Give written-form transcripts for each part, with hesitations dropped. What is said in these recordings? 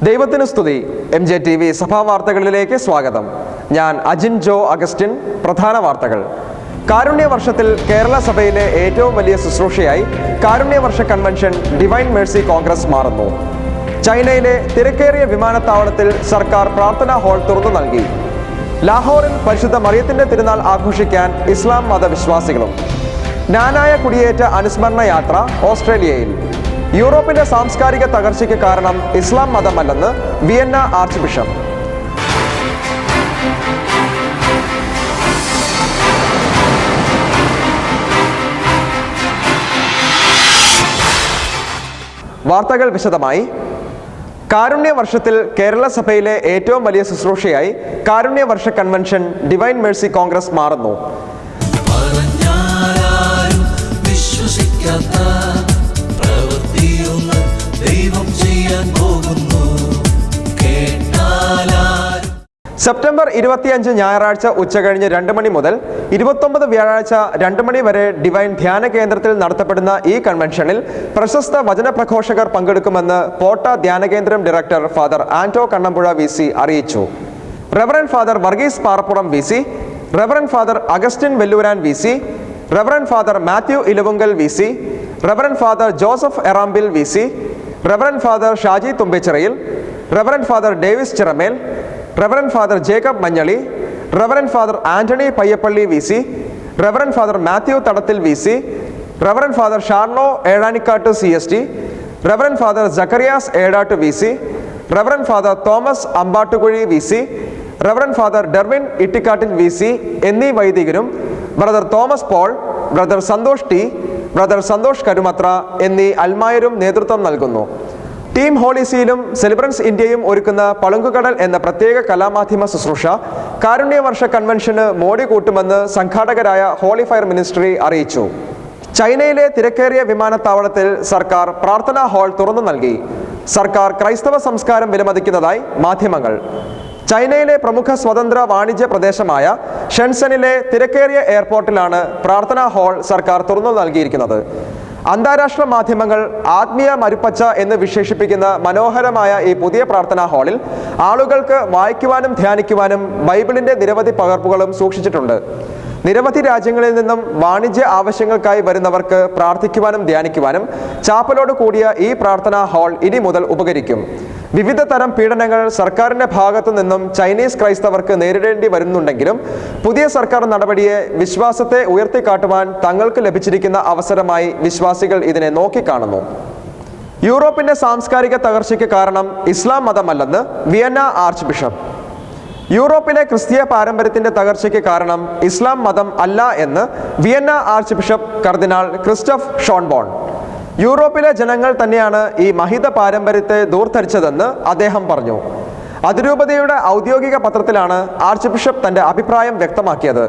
ദൈവത്തിന് സ്തുതി. MJTV സഭാ വാർത്തകളിലേക്ക് സ്വാഗതം. ഞാൻ അജിൻ ജോ അഗസ്റ്റിൻ. പ്രധാന വാർത്തകൾ. കാരുണ്യ വർഷത്തിൽ കേരള സഭയിലെ ഏറ്റവും വലിയ ശുശ്രൂഷയായി കാരുണ്യ വർഷ കൺവെൻഷൻ ഡിവൈൻ മേഴ്സി കോൺഗ്രസ് മാറുന്നു. ചൈനയിലെ തിരക്കേറിയ വിമാനത്താവളത്തിൽ സർക്കാർ പ്രാർത്ഥനാ ഹാൾ തുറന്നു നൽകി. ലാഹോറിൽ പരിശുദ്ധ മറിയത്തിന്റെ തിരുനാൾ ആഘോഷിക്കാൻ ഇസ്ലാം മതവിശ്വാസികളും. ജ്ഞാനായ കുടിയേറ്റ അനുസ്മരണ യാത്ര ഓസ്ട്രേലിയയിൽ. യൂറോപ്പിന്റെ സാംസ്കാരിക തകർച്ചയ്ക്ക് കാരണം ഇസ്ലാം മതമല്ലെന്ന് വിയന്ന ആർച്ച് ബിഷപ്പ്. വാർത്തകൾ വിശദമായി. കാരുണ്യ വർഷത്തിൽ കേരള സഭയിലെ ഏറ്റവും വലിയ ശുശ്രൂഷയായി കാരുണ്യ വർഷ കൺവെൻഷൻ ഡിവൈൻ മേഴ്സി കോൺഗ്രസ് മാറുന്നു. സെപ്റ്റംബർ 25 ഞായറാഴ്ച ഉച്ചകഴിഞ്ഞ് 2 മണി മുതൽ 29 വ്യാഴാഴ്ച 2 മണി വരെ ഡിവൈൻ ധ്യാന കേന്ദ്രത്തിൽ നടത്തപ്പെടുന്ന ഈ കൺവെൻഷനിൽ പ്രശസ്ത വചന പ്രഘോഷകർ പങ്കെടുക്കുമെന്ന് പോട്ട ധ്യാന കേന്ദ്രം director father Anto Kannampuzha VC അറിയിച്ചു. Reverend father Varghese Parappuram VC, reverend father Augustine Velluran VC, reverend father Mathew Elavunkal VC, reverend father Joseph Erambil VC, reverend father Shaji Thumbechirayil, reverend father Davis Chiramel, reverend father Jacob Manjali, reverend father Antony Payyappilly VC, reverend father Mathew Thadathil VC, reverend father Sharlo Ezhanikkatt CST, reverend father Zacharias Edatt VC, reverend father Thomas Ambattukuzhi VC, reverend father ഡെർവിൻ ഇട്ടിക്കാട്ടിൽ VC എന്നീ വൈദികരും brother Thomas Paul, brother Santhosh T, brother Santhosh Karumathra എന്നീ അൽമായരും നേതൃത്വം നൽകുന്നു. Team ഹോളിസിയിലും celebrants ഇന്ത്യയും ഒരുക്കുന്ന പളുങ്കുകടൽ എന്ന പ്രത്യേക കലാമാധ്യമ ശുശ്രൂഷ കാരുണ്യ വർഷ കൺവെൻഷന് മോടി കൂട്ടുമെന്ന് സംഘാടകരായ ഹോളി ഫയർ മിനിസ്ട്രി അറിയിച്ചു. ചൈനയിലെ തിരക്കേറിയ വിമാനത്താവളത്തിൽ സർക്കാർ പ്രാർത്ഥനാ ഹാൾ തുറന്നു നൽകി. സർക്കാർ ക്രൈസ്തവ സംസ്കാരം വിലമതിക്കുന്നതായി മാധ്യമങ്ങൾ. ചൈനയിലെ പ്രമുഖ സ്വതന്ത്ര വാണിജ്യ പ്രദേശമായ ഷെൻസനിലെ തിരക്കേറിയ എയർപോർട്ടിലാണ് പ്രാർത്ഥനാ ഹാൾ സർക്കാർ തുറന്നു നൽകിയിരിക്കുന്നത്. അന്താരാഷ്ട്ര മാധ്യമങ്ങൾ ആത്മീയ മരുപ്പച്ച എന്ന് വിശേഷിപ്പിക്കുന്ന മനോഹരമായ ഈ പുതിയ പ്രാർത്ഥനാ ഹാളിൽ ആളുകൾക്ക് വായിക്കുവാനും ധ്യാനിക്കുവാനും ബൈബിളിന്റെ നിരവധി പകർപ്പുകളും സൂക്ഷിച്ചിട്ടുണ്ട്. നിരവധി രാജ്യങ്ങളിൽ നിന്നും വാണിജ്യ ആവശ്യങ്ങൾക്കായി വരുന്നവർക്ക് പ്രാർത്ഥിക്കുവാനും ധ്യാനിക്കുവാനും ചാപ്പലോട് കൂടിയ ഈ പ്രാർത്ഥനാ ഹാൾ ഇനി മുതൽ ഉപകരിക്കും. വിവിധ തരം പീഡനങ്ങൾ സർക്കാരിന്റെ ഭാഗത്തു നിന്നും ചൈനീസ് ക്രൈസ്തവർക്ക് നേരിടേണ്ടി വരുന്നുണ്ടെങ്കിലും പുതിയ സർക്കാർ നടപടിയെ വിശ്വാസത്തെ ഉയർത്തിക്കാട്ടുവാൻ തങ്ങൾക്ക് ലഭിച്ചിരിക്കുന്ന അവസരമായി വിശ്വാസികൾ ഇതിനെ നോക്കിക്കാണുന്നു. യൂറോപ്പിന്റെ സാംസ്കാരിക തകർച്ചയ്ക്ക് കാരണം ഇസ്ലാം മതമല്ലെന്ന് വിയന്ന ആർച്ച് ബിഷപ്പ്. യൂറോപ്പിലെ ക്രിസ്തീയ പാരമ്പര്യത്തിന്റെ തകർച്ചയ്ക്ക് കാരണം ഇസ്ലാം മതം അല്ല എന്ന് വിയന്ന ആർച്ച് ബിഷപ്പ് കർദിനാൾ ക്രിസ്റ്റഫ് ഷോൺബോൺ. യൂറോപ്പിലെ ജനങ്ങൾ തന്നെയാണ് ഈ മഹിത പാരമ്പര്യത്തെ ദൂർത്തരിച്ചതെന്ന് അദ്ദേഹം പറഞ്ഞു. അതിരൂപതയുടെ ഔദ്യോഗിക പത്രത്തിലാണ് ആർച്ച് ബിഷപ്പ് തന്റെ അഭിപ്രായം വ്യക്തമാക്കിയത്.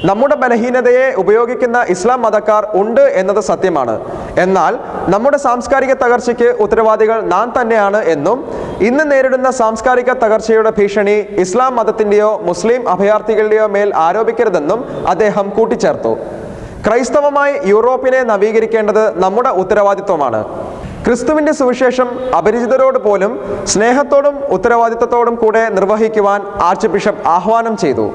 നമ്മുടെ ബലഹീനതയെ ഉപയോഗിക്കുന്ന ഇസ്ലാം മതക്കാർ ഉണ്ട് എന്നത് സത്യമാണ്. എന്നാൽ നമ്മുടെ സാംസ്കാരിക തകർച്ചയ്ക്ക് ഉത്തരവാദികൾ നാം തന്നെയാണ് എന്നും ഇന്ന് നേരിടുന്ന സാംസ്കാരിക തകർച്ചയുടെ ഭീഷണി ഇസ്ലാം മതത്തിന്റെയോ മുസ്ലിം അഭയാർത്ഥികളുടെയോ മേൽ ആരോപിക്കരുതെന്നും അദ്ദേഹം കൂട്ടിച്ചേർത്തു. ക്രൈസ്തവമായി യൂറോപ്പിനെ നവീകരിക്കേണ്ടത് നമ്മുടെ ഉത്തരവാദിത്വമാണ്. ക്രിസ്തുവിന്റെ സുവിശേഷം അപരിചിതരോട് പോലും സ്നേഹത്തോടും ഉത്തരവാദിത്വത്തോടും കൂടെ നിർവഹിക്കുവാൻ ആർച്ച് ബിഷപ്പ് ആഹ്വാനം ചെയ്തു.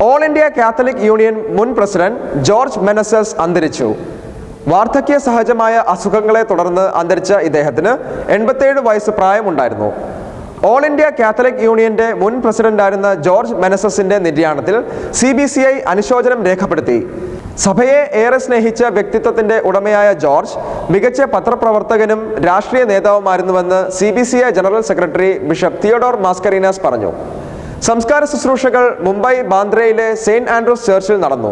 ഓൾ ഇന്ത്യ കാത്തലിക് യൂണിയൻ മുൻ പ്രസിഡന്റ് ജോർജ് മെനസസ് അന്തരിച്ചു. വാർദ്ധക്യ സഹജമായ അസുഖങ്ങളെ തുടർന്ന് അന്തരിച്ച ഇദ്ദേഹത്തിന് 87 വയസ്സ് പ്രായമുണ്ടായിരുന്നു. ഓൾ ഇന്ത്യ കാത്തലിക് യൂണിയന്റെ മുൻ പ്രസിഡന്റായിരുന്ന ജോർജ് മെനസസിന്റെ നിര്യാണത്തിൽ CBCI അനുശോചനം രേഖപ്പെടുത്തി. സഭയെ ഏറെ സ്നേഹിച്ച വ്യക്തിത്വത്തിന്റെ ഉടമയായ ജോർജ് മികച്ച പത്രപ്രവർത്തകനും രാഷ്ട്രീയ നേതാവുമായിരുന്നുവെന്ന് CBCI general secretary bishop Theodore Mascarenhas പറഞ്ഞു. സംസ്കാര ശുശ്രൂഷകൾ മുംബൈ ബാന്ദ്രയിലെ സെയിന്റ് ആൻഡ്രൂസ് ചർച്ചിൽ നടന്നു.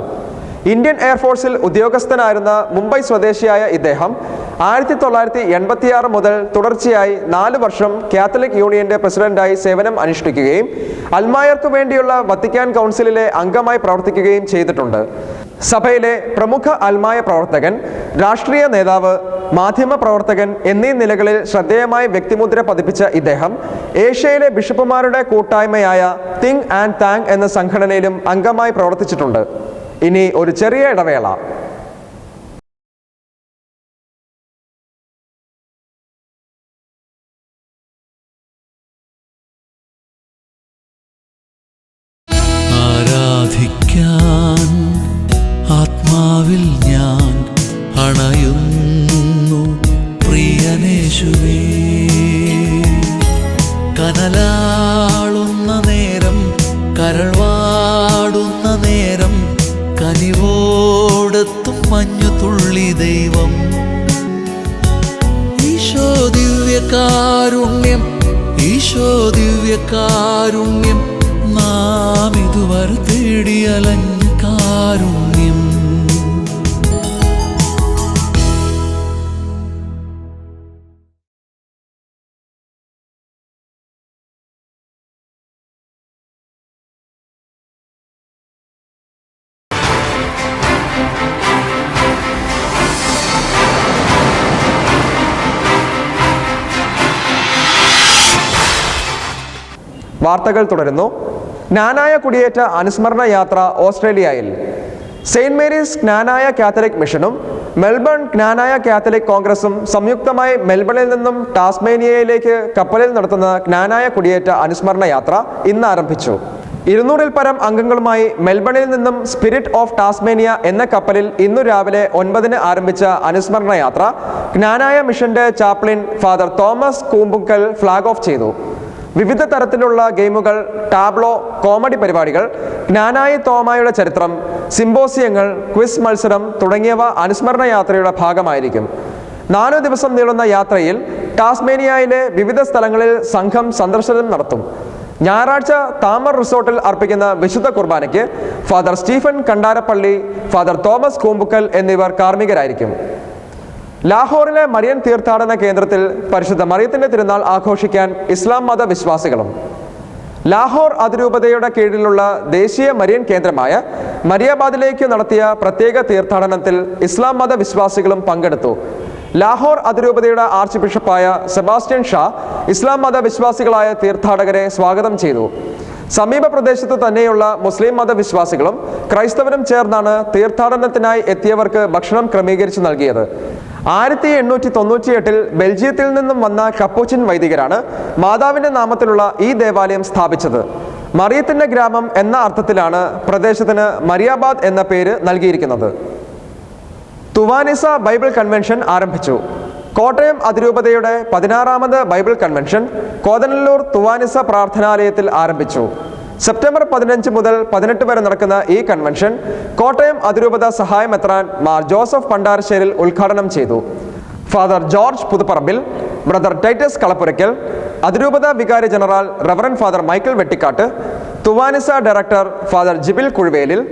ഇന്ത്യൻ എയർഫോഴ്സിൽ ഉദ്യോഗസ്ഥനായിരുന്ന മുംബൈ സ്വദേശിയായ ഇദ്ദേഹം 1986 മുതൽ തുടർച്ചയായി 4 വർഷം കാത്തലിക് യൂണിയന്റെ പ്രസിഡന്റായി സേവനം അനുഷ്ഠിക്കുകയും അൽമായർക്ക് വേണ്ടിയുള്ള വത്തിക്കാൻ കൗൺസിലിലെ അംഗമായി പ്രവർത്തിക്കുകയും ചെയ്തിട്ടുണ്ട്. സഭയിലെ പ്രമുഖ അൽമായ പ്രവർത്തകൻ, രാഷ്ട്രീയ നേതാവ്, മാധ്യമ പ്രവർത്തകൻ എന്നീ നിലകളിൽ ശ്രദ്ധേയമായ വ്യക്തിമുദ്ര പതിപ്പിച്ച ഇദ്ദേഹം ഏഷ്യയിലെ ബിഷപ്പുമാരുടെ കൂട്ടായ്മയായ തിങ് ആൻഡ് താങ് എന്ന സംഘടനയിലും അംഗമായി പ്രവർത്തിച്ചിട്ടുണ്ട്. ഇനി ഒരു ചെറിയ ഇടവേള. ദിവ്യകാരുണ്യം, ഈശോ ദിവ്യകാരുണ്യം, നാം ഇതുവരെ തേടിയലഞ്ഞ കാരുണ്യം. വാർത്തകൾ തുടരുന്നു. ജ്ഞാനായ കുടിയേറ്റ അനുസ്മരണ യാത്ര ഓസ്ട്രേലിയയിൽ. സെയിന്റ് മേരീസ് ജ്ഞാനായ കാത്തലിക് മിഷനും മെൽബൺ ജ്ഞാനായ കാത്തലിക് കോൺഗ്രസും സംയുക്തമായി മെൽബണിൽ നിന്നും ടാസ്മേനിയയിലേക്ക് കപ്പലിൽ നടത്തുന്ന ജ്ഞാനായ കുടിയേറ്റ അനുസ്മരണ യാത്ര ഇന്ന് ആരംഭിച്ചു. 200-ൽ പരം അംഗങ്ങളുമായി മെൽബണിൽ നിന്നും സ്പിരിറ്റ് ഓഫ് ടാസ്മേനിയ എന്ന കപ്പലിൽ ഇന്നു രാവിലെ 9-ന് ആരംഭിച്ച അനുസ്മരണ യാത്ര ജ്ഞാനായ മിഷന്റെ chaplain father Thomas Koombukkal flag off ചെയ്തു. വിവിധ തരത്തിലുള്ള ഗെയിമുകൾ, ടാബ്ലോ, കോമഡി പരിപാടികൾ, ജ്ഞാനായ തോമായുടെ ചരിത്രം, സിംബോസിയങ്ങൾ, ക്വിസ് മത്സരം തുടങ്ങിയവ അനുസ്മരണ യാത്രയുടെ ഭാഗമായിരിക്കും. 4 ദിവസം നീളുന്ന യാത്രയിൽ ടാസ്മേനിയയിലെ വിവിധ സ്ഥലങ്ങളിൽ സംഘം സന്ദർശനം നടത്തും. ഞായറാഴ്ച താമർ റിസോർട്ടിൽ അർപ്പിക്കുന്ന വിശുദ്ധ കുർബാനയ്ക്ക് father Stephen Kandarappally, father Thomas കൂമ്പുക്കൽ എന്നിവർ കാർമ്മികരായിരിക്കും. ലാഹോറിലെ മരിയൻ തീർത്ഥാടന കേന്ദ്രത്തിൽ പരിശുദ്ധ മറിയത്തിന്റെ തിരുനാൾ ആഘോഷിക്കാൻ ഇസ്ലാം മത വിശ്വാസികളും. ലാഹോർ അതിരൂപതയുടെ കീഴിലുള്ള ദേശീയ മരിയൻ കേന്ദ്രമായ മരിയാബാദിലേക്ക് നടത്തിയ പ്രത്യേക തീർത്ഥാടനത്തിൽ ഇസ്ലാം മത വിശ്വാസികളും പങ്കെടുത്തു. ലാഹോർ അതിരൂപതയുടെ ആർച്ച് ബിഷപ്പായ സെബാസ്റ്റ്യൻ ഷാ ഇസ്ലാം മത വിശ്വാസികളായ തീർത്ഥാടകരെ സ്വാഗതം ചെയ്തു. സമീപ പ്രദേശത്ത് തന്നെയുള്ള മുസ്ലിം മതവിശ്വാസികളും ക്രൈസ്തവരും ചേർന്നാണ് തീർത്ഥാടനത്തിനായി എത്തിയവർക്ക് ഭക്ഷണം ക്രമീകരിച്ചു നൽകിയത്. 1898-ൽ ബെൽജിയത്തിൽ നിന്നും വന്ന കപ്പൂച്ചിൻ വൈദികരാണ് മാതാവിന്റെ നാമത്തിലുള്ള ഈ ദേവാലയം സ്ഥാപിച്ചത്. മറിയത്തിന്റെ ഗ്രാമം എന്ന അർത്ഥത്തിലാണ് പ്രദേശത്തിന് മരിയാബാദ് എന്ന പേര് നൽകിയിരിക്കുന്നത്. തുവാനിസ ബൈബിൾ കൺവെൻഷൻ ആരംഭിച്ചു. കോട്ടയം അതിരൂപതയുടെ 16ാമത് ബൈബിൾ കൺവെൻഷൻ കോതനല്ലൂർ തുവാനിസ പ്രാർത്ഥനാലയത്തിൽ ആരംഭിച്ചു. സെപ്റ്റംബർ 15 മുതൽ 18 വരെ നടക്കുന്ന ഈ കൺവെൻഷൻ കോട്ടയം അതിരൂപത സഹായ മെത്രാൻ മാർ ജോസഫ് പണ്ടാരശ്ശേരിൽ ഉദ്ഘാടനം ചെയ്തു. ഫാദർ ജോർജ് പുതുപ്പറമ്പിൽ, ബ്രദർ ടൈറ്റസ് കളപ്പുരയ്ക്കൽ, അതിരൂപത വികാരി general reverend father Michael Vettikkatt, Thuvanisa director father Jibil Kuzhuvelil,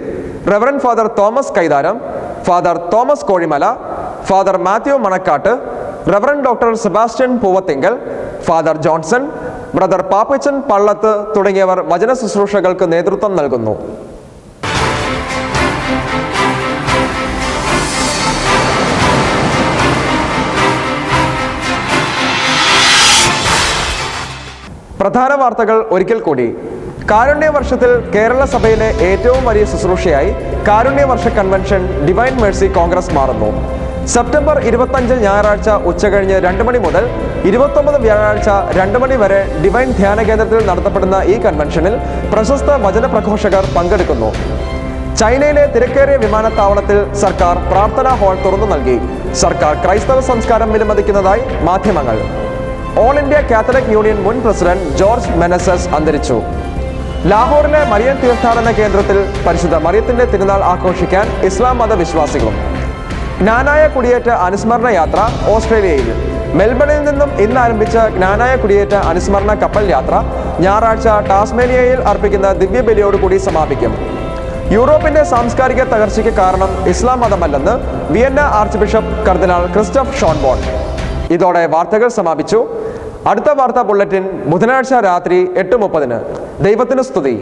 reverend father Thomas Kaitharam, father Thomas Kozhimala, father Mathew Manakkatt, reverend doctor Sebastian Poovathinkal, father Johnson, brother Pappachan Pallath തുടങ്ങിയവർ വചന ശുശ്രൂഷകൾക്ക് നേതൃത്വം നൽകുന്നു. പ്രധാന വാർത്തകൾ ഒരിക്കൽ കൂടി. കാരുണ്യ വർഷത്തിൽ കേരള സഭയിലെ ഏറ്റവും വലിയ ശുശ്രൂഷയായി കാരുണ്യ വർഷ കൺവെൻഷൻ ഡിവൈൻ മേഴ്സി കോൺഗ്രസ് മാറുന്നു. സെപ്റ്റംബർ 25 ഞായറാഴ്ച ഉച്ചകഴിഞ്ഞ് 2 മണി മുതൽ 29 വ്യാഴാഴ്ച 2 മണി വരെ ഡിവൈൻ ധ്യാന കേന്ദ്രത്തിൽ നടത്തപ്പെടുന്ന ഈ കൺവെൻഷനിൽ പ്രശസ്ത വചന പ്രഘോഷകർ പങ്കെടുക്കുന്നു. ചൈനയിലെ തിരക്കേറിയ വിമാനത്താവളത്തിൽ സർക്കാർ പ്രാർത്ഥനാ ഹാൾ തുറന്നു നൽകി. സർക്കാർ ക്രൈസ്തവ സംസ്കാരം വിലമതിക്കുന്നതായി മാധ്യമങ്ങൾ. ഓൾ ഇന്ത്യ കാത്തലിക് യൂണിയൻ മുൻ പ്രസിഡന്റ് ജോർജ് മെനസസ് അന്തരിച്ചു. ലാഹോറിലെ മരിയൻ തീർത്ഥാടന കേന്ദ്രത്തിൽ പരിശുദ്ധ മറിയത്തിന്റെ തിരുനാൾ ആഘോഷിക്കാൻ ഇസ്ലാം മത വിശ്വാസികളും. ജ്ഞാനായ കുടിയേറ്റ അനുസ്മരണ യാത്ര ഓസ്ട്രേലിയയിൽ. മെൽബണിൽ നിന്നും ഇന്ന് ആരംഭിച്ച ജ്ഞാനായ കുടിയേറ്റ അനുസ്മരണ കപ്പൽ യാത്ര ഞായറാഴ്ച ടാസ്മേനിയയിൽ അർപ്പിക്കുന്ന ദിവ്യബലിയോടുകൂടി സമാപിക്കും. യൂറോപ്പിന്റെ സാംസ്കാരിക തകർച്ചയ്ക്ക് കാരണം ഇസ്ലാം മതമല്ലെന്ന് വിയന്ന ആർച്ച് ബിഷപ്പ് കർദിനാൾ ക്രിസ്റ്റഫ് ഷോൺബോൺ. ഇതോടെ വാർത്തകൾ സമാപിച്ചു. അടുത്ത വാർത്താ ബുള്ളറ്റിൻ ബുധനാഴ്ച രാത്രി 8:30. ദൈവത്തിന് സ്തുതി.